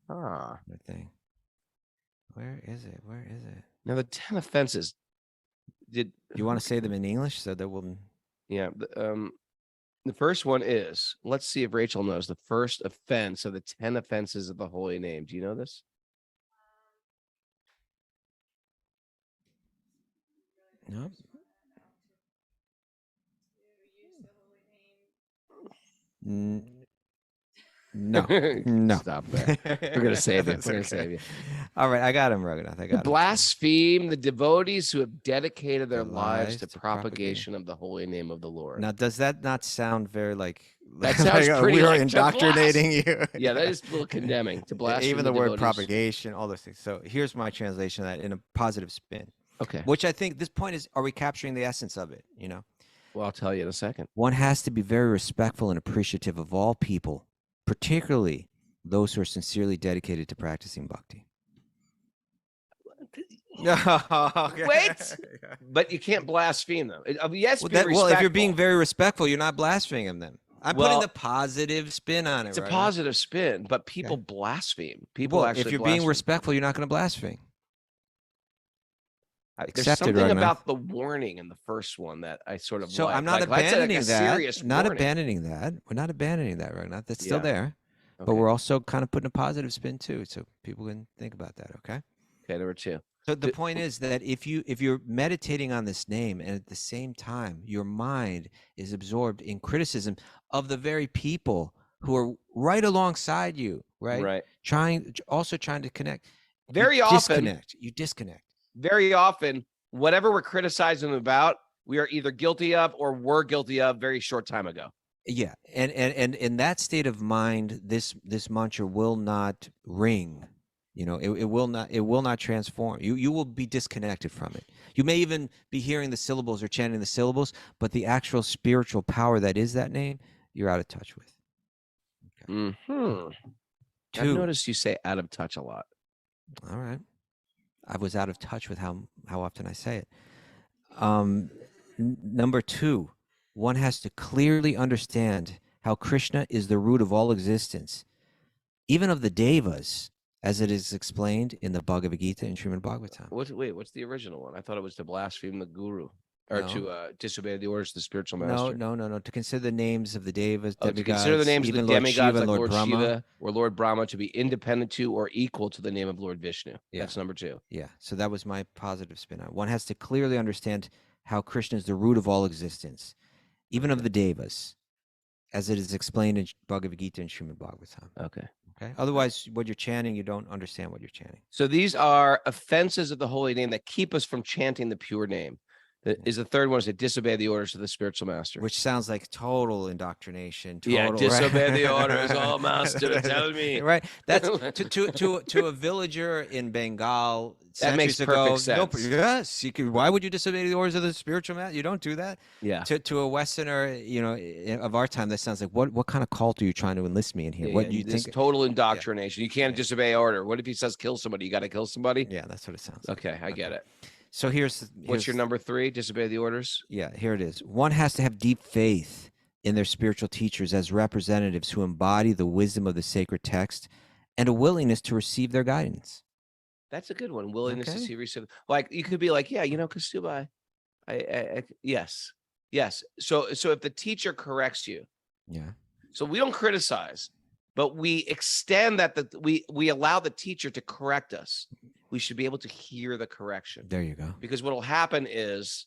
The thing. Where is it? Where is it? Now, the 10 offenses. Do you want to say them in English so that we'll... Yeah. The first one is, let's see if Rachel knows the first offense of the 10 offenses of the holy name. Do you know this? No. No. No. Stop there. We're gonna save you. That's We're gonna okay. save you. All right, I got him, Raghunath. I To got him. blaspheme the devotees who have dedicated their Their lives lives to to propagate. propagation of the holy name of the Lord. Now, does that not sound very like That sounds like, pretty we are like to indoctrinating you? Yeah, that is a little condemning to blaspheme Even the word devotees. propagation, all those things. So here's my translation of that in a positive spin, Okay. which I think this point is: are we capturing the essence of it? You know, Well, I'll tell you in a second. one has to be very respectful and appreciative of all people, particularly those who are sincerely dedicated to practicing bhakti. Okay. Wait. But you can't blaspheme them. Yes, Well, be well, if you're respectful. being very respectful, you're not blaspheming them. I'm Well, putting the positive spin on it. it's a right? positive spin, but people blaspheme. People Well, actually if you're blaspheme. being respectful, you're not going to blaspheme. There's Accepted, something Raghunath. about the warning in the first one that I sort of So like. I'm not Like, that's abandoning like a that. serious Not warning. abandoning that. We're not abandoning that, Raghunath. That's still Yeah. there. But Okay. we're also kind of putting a positive spin too, so people can think about that. Okay. Okay, number two. So the point is that if you're meditating on this name and at the same time your mind is absorbed in criticism of the very people who are right alongside you, right? Right. Trying to connect. Very often, You disconnect. very often, whatever we're criticizing them about, we are either guilty of or were guilty of very short time ago. Yeah, and in that state of mind, this mantra will not ring. You know, it will not transform. You will be disconnected from it. You may even be hearing the syllables or chanting the syllables, but the actual spiritual power that is that name, you're out of touch with. Okay. I've Two. noticed you say out of touch a lot. All right. I was out of touch with how often I say it. Number two, one has to clearly understand how Krishna is the root of all existence, even of the devas, as it is explained in the Bhagavad Gita and Srimad Bhagavatam. What's the original one? I thought it was to blaspheme the guru or No. to disobey the orders of the spiritual No, master. no. To consider the names of the devas, To demigods, consider the names of the even Lord demigods Shiva like and Lord Lord Brahma. Shiva or Lord Brahma to be independent to or equal to the name of Lord Vishnu. Yeah. That's number two. Yeah, so that was my positive spin on it. One has to clearly understand how Krishna is the root of all existence, even of the devas, as it is explained in Bhagavad Gita and Srimad Bhagavatam. Okay. Okay. Otherwise, what you're chanting, you don't understand what you're chanting. So these are offenses of the holy name that keep us from chanting the pure name. Is the third one is to disobey the orders of the spiritual master. Which sounds like total indoctrination. Total, Yeah, disobey right? the orders, oh master, tell me. Right. That's to a villager in Bengal That makes centuries ago. perfect sense. Yes. Why would you disobey the orders of the spiritual master? You don't do that. Yeah. To a Westerner, you know, of our time, that sounds like what kind of cult are you trying to enlist me in here? Yeah, What yeah, do you this think? total indoctrination. You can't disobey order. What if he says kill somebody? You got to kill somebody? Yeah, that's what it sounds like. Okay, I get it. So What's your number three? Disobey the orders? Yeah, here it is. One has to have deep faith in their spiritual teachers as representatives who embody the wisdom of the sacred text and a willingness to receive their guidance. That's a good one. Willingness to Okay. see receive. Like you could be like, yeah, you know, Kastuba, I yes. So if the teacher corrects you, Yeah. so we don't criticize, but we extend that we allow the teacher to correct us. We should be able to hear the correction. There you go. Because what will happen is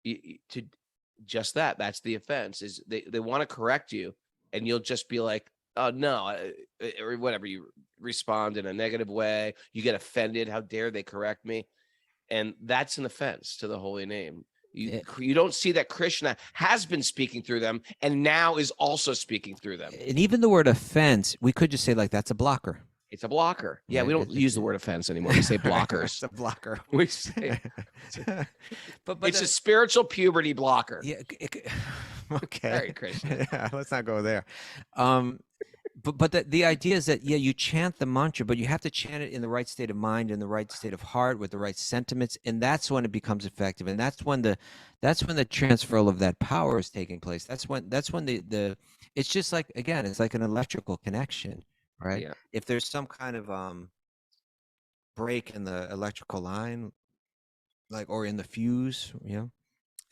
to just that's the offense is they want to correct you and you'll just be like, oh no, or whatever, you respond in a negative way, you get offended, how dare they correct me, and that's an offense to the holy name. You don't see that Krishna has been speaking through them and now is also speaking through them. And even the word offense, we could just say like that's a blocker. It's a blocker. Yeah, Yeah, we don't use the word offense anymore. We say blockers. It's a blocker. We say but it's a spiritual puberty blocker. yeah. Okay. Very Christian. Yeah, let's not go there. But the idea is that you chant the mantra, but you have to chant it in the right state of mind, in the right state of heart, with the right sentiments, and that's when it becomes effective. And that's when the transferal of that power is taking place. That's when the it's just like, again, it's like an electrical connection, right? Yeah. If there's some kind of break in the electrical line, like, or in the fuse,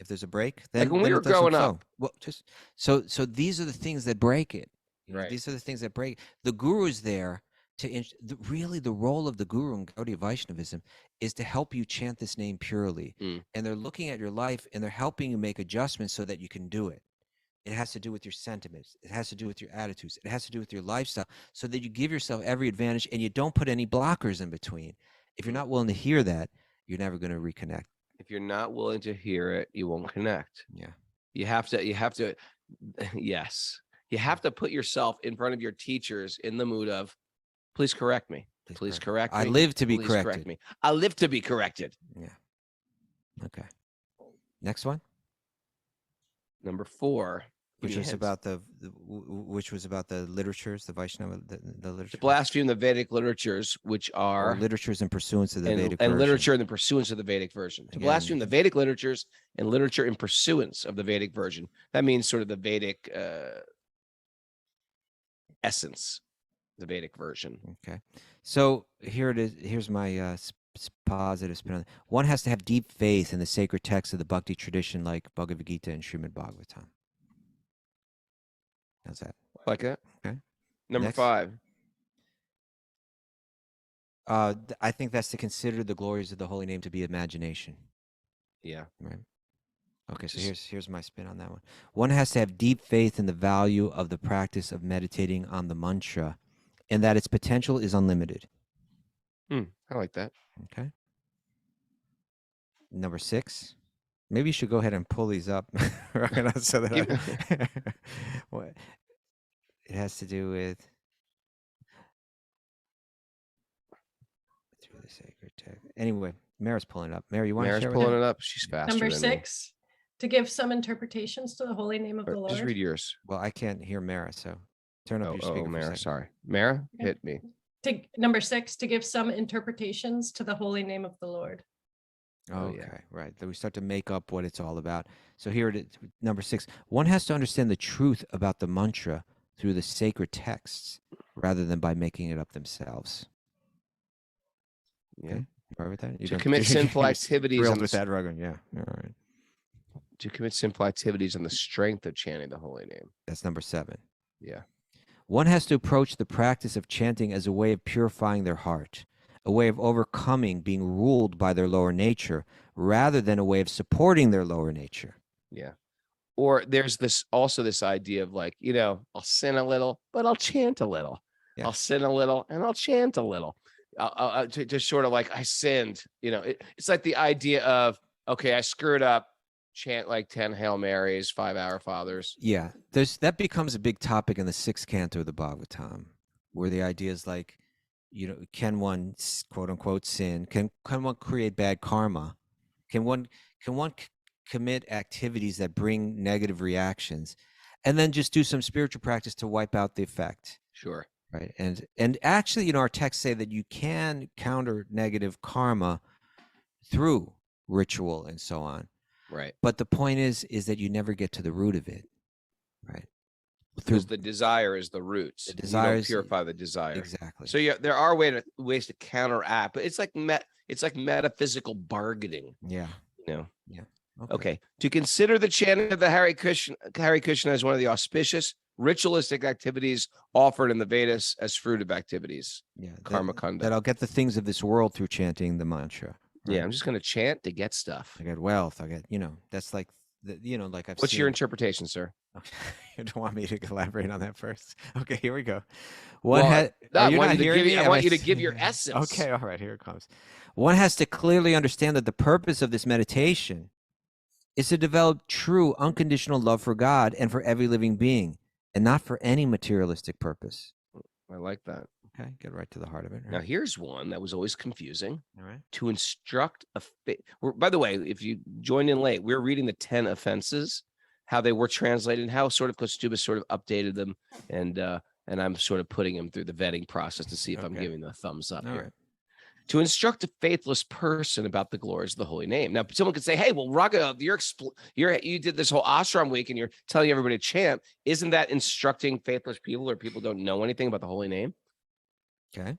if there's a break, then Like when we then were it doesn't growing flow. up. Well, just so these are the things that break it. Right. These are the things that break. The guru's there to really the role of the guru in Gaudiya Vaishnavism is to help you chant this name purely. Mm. And they're looking at your life and they're helping you make adjustments so that you can do it. It has to do with your sentiments. It has to do with your attitudes. It has to do with your lifestyle, so that you give yourself every advantage and you don't put any blockers in between. If you're not willing to hear that, you're never going to reconnect. If you're not willing to hear it, you won't connect. Yeah. You have to, yes. You have to put yourself in front of your teachers in the mood of, please correct me. Please correct me. I live to be Please corrected. correct me. I live to be corrected. Yeah. Okay. Next one, Number 4. which give me was hints. about which was about the literatures, the Vaishnava, the To literature. blaspheme the Vedic literatures, which Or are literatures in pursuance of the and, Vedic and version. literature in the pursuance of the Vedic version. To Again. blaspheme the Vedic literatures and literature in pursuance of the Vedic version. That means sort of the Vedic essence, the Vedic version. Okay. So here it is. Here's my positive spin on it. One has to have deep faith in the sacred texts of the bhakti tradition, like Bhagavad Gita and Srimad Bhagavatam. How's that? Like that. Okay. Number Next. 5. I think that's to consider the glories of the holy name to be imagination. Yeah. Right. Okay, so Just- here's my spin on that one. One has to have deep faith in the value of the practice of meditating on the mantra, and that its potential is unlimited. I like that. Okay. Number 6. Maybe you should go ahead and pull these up, right? So that what it has to do with through the sacred text. Anyway, Mara's pulling it up. Mara, you want to Mara's share pulling with it up. She's faster Number than me. 6, to give some interpretations to the holy name of the Or Lord. Just read yours. Well, I can't hear Mara, so turn up Oh, your speaker for a Mara, second. sorry. Mara, Okay. hit me. Number 6, to give some interpretations to the holy name of the Lord. Oh, yeah. Okay, right. Then we start to make up what it's all about. So here it is, number 6. One has to understand the truth about the mantra through the sacred texts rather than by making it up themselves. Yeah. Okay. You all right with that? To commit sinful activities Thrilled on with the, that, Rogan. Yeah. All right. to commit sinful activities on the strength of chanting the holy name. That's number 7. Yeah. One has to approach the practice of chanting as a way of purifying their heart, a way of overcoming being ruled by their lower nature, rather than a way of supporting their lower nature. Yeah. Or there's this idea of like, I'll sin a little, but I'll chant a little. Yeah. I'll sin a little and I'll chant a little. To sort of like I sinned, it's like the idea of, okay, I screwed up, chant like 10 Hail Marys, 5 Our Fathers. Yeah, that becomes a big topic in the 6th canto of the Bhagavatam, where the idea is like, can one quote unquote sin? Can one create bad karma? Can one commit activities that bring negative reactions, and then just do some spiritual practice to wipe out the effect? Sure. Right. And actually, our texts say that you can counter negative karma through ritual and so on. Right. But the point is that you never get to the root of it. Right. Because the desire is the roots. The You don't desire is- purify the desire. Exactly. So yeah, there are ways to counteract, but it's like metaphysical bargaining. Yeah. Okay. To consider the chanting of the Hare Krishna as one of the auspicious ritualistic activities offered in the Vedas as fruitive activities. Yeah. Karma kanda. That I'll get the things of this world through chanting the mantra. Yeah, I'm just going to chant to get stuff. I get wealth. I get, that's like, like I've What's seen. your interpretation, sir? You don't want me to elaborate on that first? Okay, here we go. Well, Are I you want not you to hearing give- me? I Am want you to s- give your essence. Okay, all right, here it comes. One has to clearly understand that the purpose of this meditation is to develop true unconditional love for God and for every living being, and not for any materialistic purpose. I like that. Okay, get right to the heart of it. Now, here's one that was always confusing. all right. To instruct by the way, if you joined in late, we're reading the 10 offenses, how they were translated, and how sort of Kostubis sort of updated them, and I'm sort of putting them through the vetting process to see if I'm Okay. giving the thumbs up All here. right. To instruct a faithless person about the glories of the holy name. Now, someone could say, "Hey, well, Raga, you did this whole ashram week, and you're telling everybody to chant. Isn't that instructing faithless people or people don't know anything about the holy name?" Okay.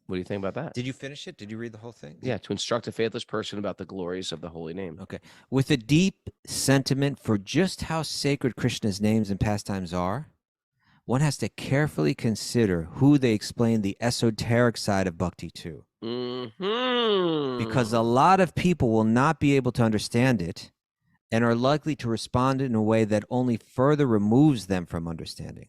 What do you think about that? Did you finish it? Did you read the whole thing? Yeah, to instruct a faithless person about the glories of the holy name. Okay. With a deep sentiment for just how sacred Krishna's names and pastimes are, one has to carefully consider who they explain the esoteric side of bhakti to. Mm-hmm. Because a lot of people will not be able to understand it and are likely to respond in a way that only further removes them from understanding.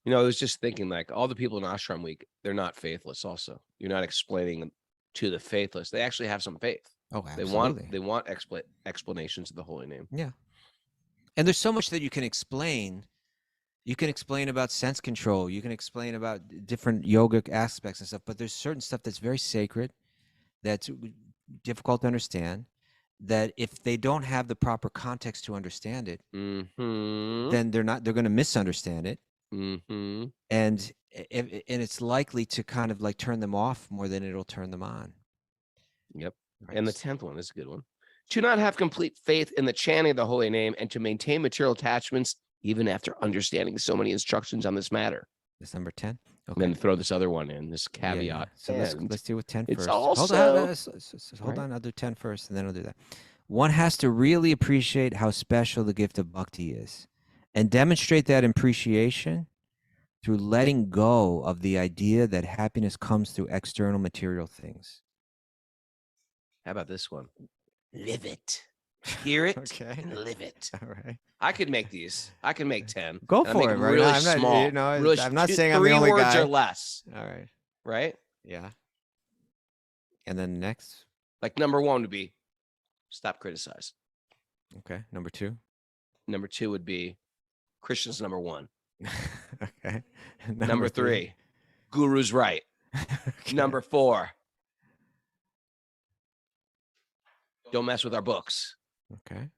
You know, I was just thinking, like, all the people in Ashram Week, they're not faithless also. You're not explaining to the faithless. They actually have some faith. Oh, They absolutely. want explanations of the holy name. Yeah. And there's so much that you can explain. You can explain about sense control. You can explain about different yogic aspects and stuff, but there's certain stuff that's very sacred, that's difficult to understand, that if they don't have the proper context to understand it, then they're going to misunderstand it. And it's likely to kind of like turn them off more than it'll turn them on. Yep. Right. And the 10th one is a good one. To not have complete faith in the chanting of the holy name and to maintain material attachments even after understanding so many instructions on this matter. That's number 10. Okay. And then throw this other one in, this caveat. Yeah. So let's deal with 10 it's first. also, Hold on. I'll do 10 first, and then I'll do that. One has to really appreciate how special the gift of bhakti is, and demonstrate that appreciation through letting go of the idea that happiness comes through external material things. How about this one? Live it. Hear it Okay. and live it. All right. I could make these. I can make 10. Go and I'll make for it, them right? really I'm not, small. you know, really, I'm not saying I'm the 3 only words guy. or less. All right. Right? Yeah. And then next. Like number 1 would be stop criticize. Okay. Number 2. Number 2 would be Krishna's number 1. Okay. Number 3, Guru's right. Okay. Number 4, don't mess with our books. Okay.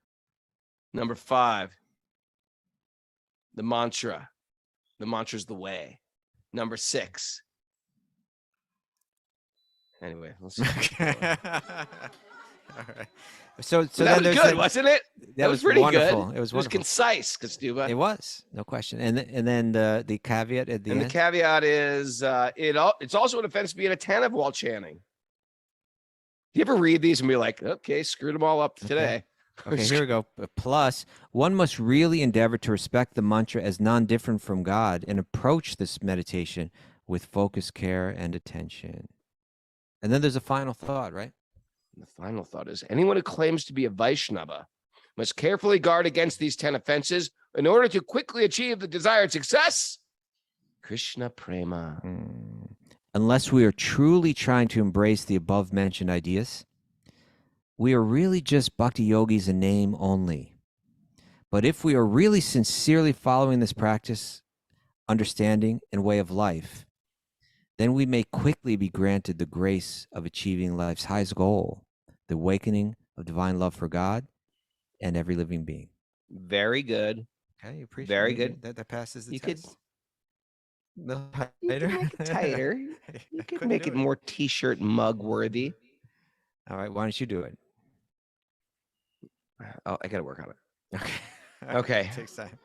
Number 5, the mantra. The mantra's the way. Number 6. Anyway, let's see. Okay. All right. So that then was there's good, the- wasn't it? That was pretty wonderful. good. It was It was wonderful. concise, Kastuba. It was, no question. And then the caveat at the And end. the caveat is it's also an offense to be inattentive while chanting. Do you ever read these and be like, okay, screwed them all up today? Okay, here we go. Plus, one must really endeavor to respect the mantra as non-different from God and approach this meditation with focused care and attention. And then there's a final thought, right? The final thought is anyone who claims to be a Vaishnava must carefully guard against these 10 offenses in order to quickly achieve the desired success. Krishna Prema. Unless we are truly trying to embrace the above-mentioned ideas, we are really just bhakti yogis in name only. But if we are really sincerely following this practice, understanding, and way of life, then we may quickly be granted the grace of achieving life's highest goal, the awakening of divine love for God and every living being. Very good. Okay, you appreciate Very it? good. That passes the You could- test. No, You can make it tighter. You could make it more t-shirt mug worthy. All right, why don't you do it? Oh, I got to work on it. Okay. Okay. It takes time.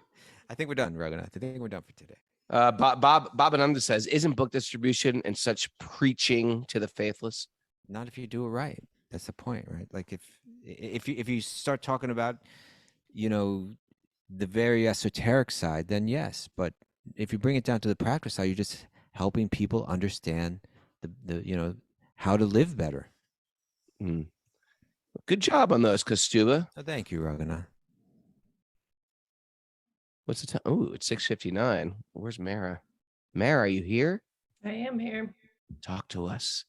I think we're done, Raghunath. I think we're done for today. Bob Ananda says, isn't book distribution and such preaching to the faithless? Not if you do it right. That's the point, right? Like if you start talking about, the very esoteric side, then yes. But if you bring it down to the practice side, you're just helping people understand the how to live better. Good job on those, Kastuba. Oh, thank you, Raghunath. What's the time? Oh, it's 6:59. Where's Mara? Mara, are you here? I am here. Talk to us.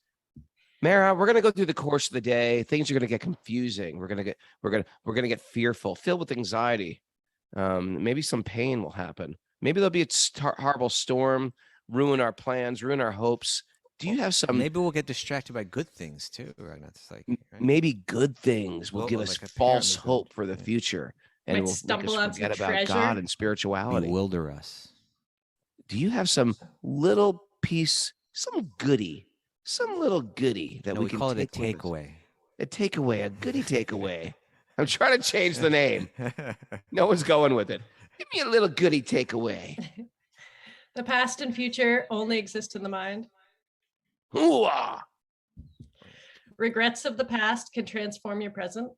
Mara, we're gonna go through the course of the day. Things are gonna get confusing. We're gonna get fearful, filled with anxiety. Maybe some pain will happen. Maybe there'll be a horrible storm, ruin our plans, ruin our hopes. Do you have some? Maybe we'll get distracted by good things too, Raghunath. It's like right? Maybe good things will Well, give like us a false pyramid, hope for the yeah. future, and Might it will make stumble on us some forget about treasure. God and spirituality. Bewilder us. Do you have some little piece, some little goodie that No, we we can call it a take with us? takeaway. A takeaway, a goodie takeaway. I'm trying to change the name. No one's going with it. Give me a little goodie takeaway. The past and future only exist in the mind. Ooh-ah. Regrets of the past can transform your present.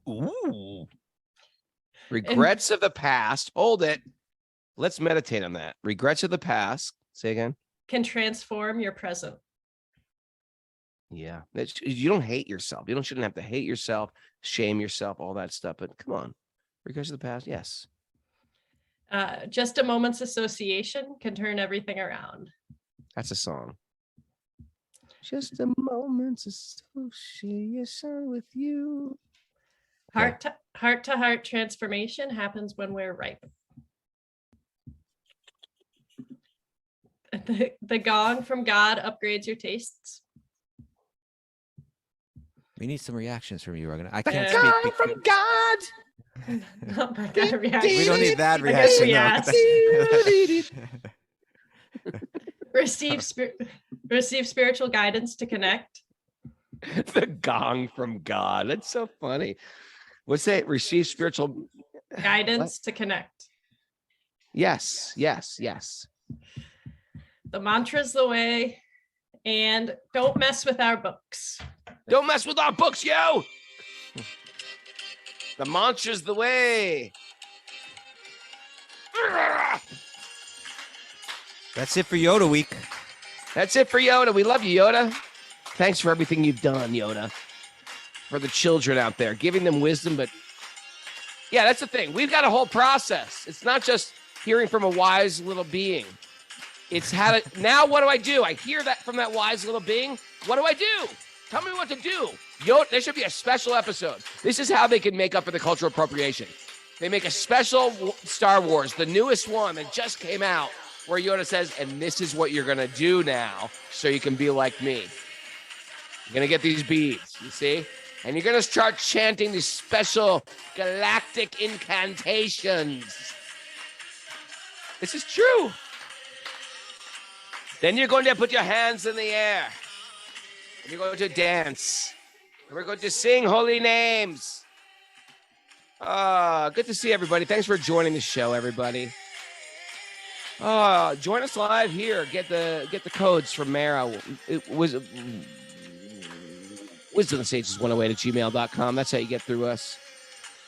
Ooh. Regrets of the past. Hold it. Let's meditate on that. Regrets of the past. Say again. Can transform your present. Yeah. You don't hate yourself. You shouldn't have to hate yourself, shame yourself, all that stuff. But come on, regrets of the past. Yes. Just a moment's association can turn everything around. That's a song. Just a moment's association with you. Heart to heart transformation happens when we're ripe. The gong from God upgrades your tastes. We need some reactions from you, Rogan. I The can't God speak. from God. Not by that reaction. We don't need that I guess reaction. we though. Receive spiritual guidance to connect. The gong from God. That's so funny. What's that? Receive spiritual Guidance to connect. Yes. The mantra's the way. And don't mess with our books. Don't mess with our books, yo. The mantra's the way. That's it for Yoda Week. That's it for Yoda. We love you, Yoda. Thanks for everything you've done, Yoda. For the children out there, giving them wisdom. But yeah, that's the thing. We've got a whole process. It's not just hearing from a wise little being. It's how to, now what do I do? I hear that from that wise little being. What do I do? Tell me what to do. Yoda, there should be a special episode. This is how they can make up for the cultural appropriation. They make a special Star Wars, the newest one that just came out, where Yoda says, and this is what you're going to do now so you can be like me. You're going to get these beads, you see? And you're going to start chanting these special galactic incantations. This is true. Then you're going to put your hands in the air. And you're going to dance. And we're going to sing holy names. Good to see everybody. Thanks for joining the show, everybody. Join us live here. Get the codes from Mara. It was wisdomsages108@gmail.com. That's how you get through us.